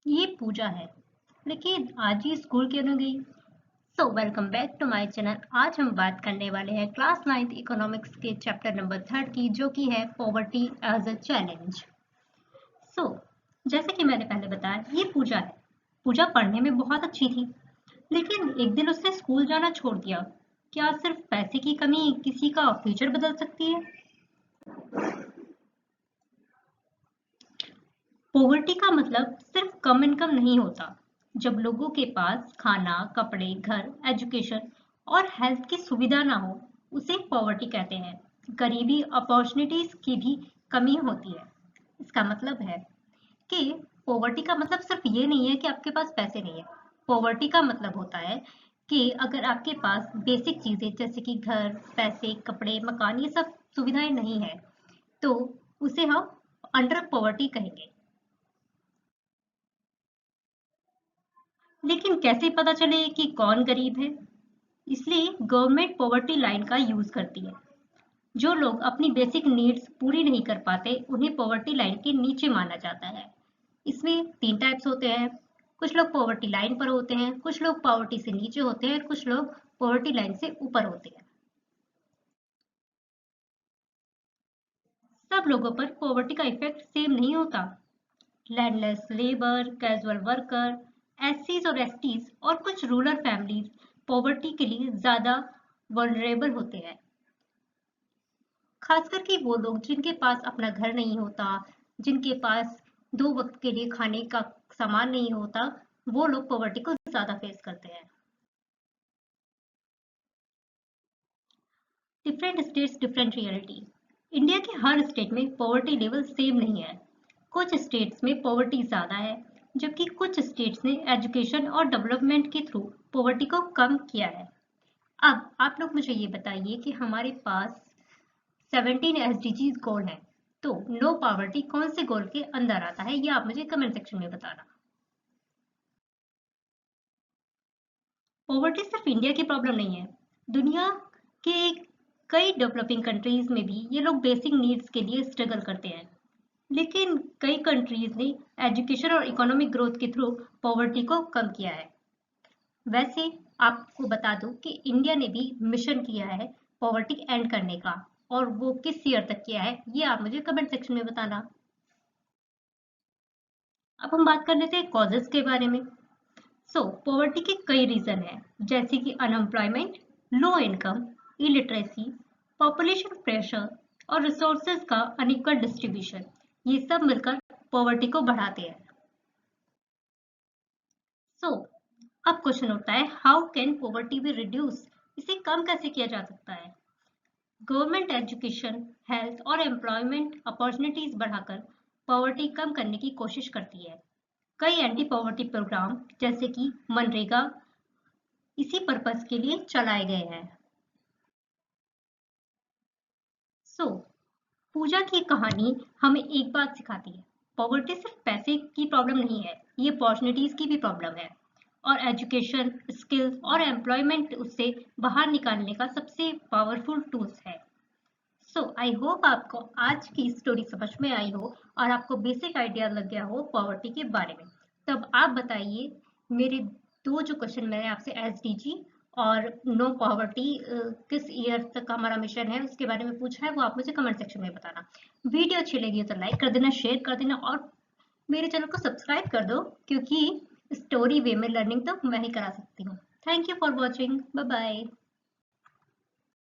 ये पूजा है, लेकिन आज ही स्कूल क्यों नहीं गई? So welcome back to my channel. आज हम बात करने वाले हैं क्लास 9th इकोनॉमिक्स के चैप्टर नंबर 3 की, जो कि है poverty as a challenge. So जैसे कि मैंने पहले बताया, ये पूजा है। पूजा पढ़ने में बहुत अच्छी थी, लेकिन एक दिन उसने स्कूल जाना छोड़ दिया। क्या सिर्फ पैसे की कमी किसी का फ्यूचर बदल सकती है? पॉवर्टी का मतलब सिर्फ कम इनकम नहीं होता। जब लोगों के पास खाना, कपड़े, घर, एजुकेशन और हेल्थ की सुविधा ना हो, उसे पॉवर्टी कहते हैं। गरीबी, अपॉर्चुनिटीज की भी कमी होती है। इसका मतलब है कि पॉवर्टी का मतलब सिर्फ ये नहीं है कि आपके पास पैसे नहीं है। पॉवर्टी का मतलब होता है कि अगर आपके पास बेसिक चीजें जैसे कि घर, पैसे, कपड़े, मकान, ये सब सुविधाएं नहीं है, तो उसे हम अंडर पॉवर्टी कहेंगे। लेकिन कैसे पता चले कि कौन गरीब है? इसलिए गवर्नमेंट पॉवर्टी लाइन का यूज करती है। जो लोग अपनी बेसिक नीड्स पूरी नहीं कर पाते, उन्हें पॉवर्टी लाइन के नीचे माना जाता है। इसमें तीन टाइप्स होते हैं। कुछ लोग पॉवर्टी लाइन पर होते हैं, कुछ लोग पॉवर्टी से नीचे होते हैं, कुछ लोग पॉवर्टी लाइन से ऊपर होते हैं। सब लोगों पर पॉवर्टी का इफेक्ट सेम नहीं होता। लैंडलेस लेबर, कैजुअल वर्कर, एससीज और एसटीज और कुछ रूरल फैमिलीज पॉवर्टी के लिए ज्यादा वल्नरेबल होते हैं। खास करके वो लोग जिनके पास अपना घर नहीं होता, जिनके पास दो वक्त के लिए खाने का सामान नहीं होता, वो लोग पॉवर्टी को ज्यादा फेस करते हैं। Different states, different reality. India के हर स्टेट में पॉवर्टी लेवल सेम नहीं है। कुछ स्टेट्स में पॉवर्टी ज्यादा है, जबकि कुछ स्टेट्स ने एजुकेशन और डेवलपमेंट के थ्रू पॉवर्टी को कम किया है। अब आप लोग मुझे ये बताइए कि हमारे पास 17 एसडीजीज गोल है, तो नो पॉवर्टी कौन से गोल के अंदर आता है, ये आप मुझे कमेंट सेक्शन में बताना। पॉवर्टी सिर्फ इंडिया की प्रॉब्लम नहीं है। दुनिया के कई डेवलपिंग कंट्रीज में भी ये लोग बेसिक नीड्स के लिए स्ट्रगल करते हैं। लेकिन कई कंट्रीज ने एजुकेशन और इकोनॉमिक ग्रोथ के थ्रू पॉवर्टी को कम किया है। वैसे आपको बता दूं कि इंडिया ने भी मिशन किया है पॉवर्टी एंड करने का, और वो किस ईयर तक किया है, ये आप मुझे कमेंट सेक्शन में बताना। अब हम बात कर लेते हैं कॉजेस के बारे में। पॉवर्टी के कई रीजन हैं, जैसे कि unemployment, low income, illiteracy, population pressure और रिसोर्सेज का अनइक्वल डिस्ट्रीब्यूशन। ये सब मिलकर पॉवर्टी को बढ़ाते हैं। सो अब क्वेश्चन उठता है, how can poverty be reduce? इसे कम कैसे किया जा सकता है? गवर्नमेंट एजुकेशन, हेल्थ और एम्प्लॉयमेंट अपॉर्चुनिटीज बढ़ाकर पॉवर्टी कम करने की कोशिश करती है। कई एंटी पॉवर्टी प्रोग्राम जैसे कि मनरेगा इसी पर्पस के लिए चलाए गए हैं। सो पूजा की कहानी हमें एक बात सिखाती है, पॉवर्टी सिर्फ पैसे की प्रॉब्लम नहीं है, ये अपॉर्चुनिटीज की भी प्रॉब्लम है। और एजुकेशन, स्किल्स और एम्प्लॉयमेंट उससे बाहर निकालने का सबसे पावरफुल टूल्स है। आई होप आपको आज की स्टोरी समझ में आई हो और आपको बेसिक आइडिया लग गया हो पॉवर्टी के बारे में। तब आप बताइए, मेरे दो जो क्वेश्चन मैंने आपसे एसडीजी और नो पॉवर्टी किस ईयर तक हमारा मिशन है उसके बारे में पूछा है, वो आप मुझे कमेंट सेक्शन में बताना। वीडियो अच्छी लगी हो तो लाइक कर देना, शेयर कर देना और मेरे चैनल को सब्सक्राइब कर दो, क्योंकि स्टोरी वे में लर्निंग तो मैं ही करा सकती हूँ। Thank you for watching. Bye bye.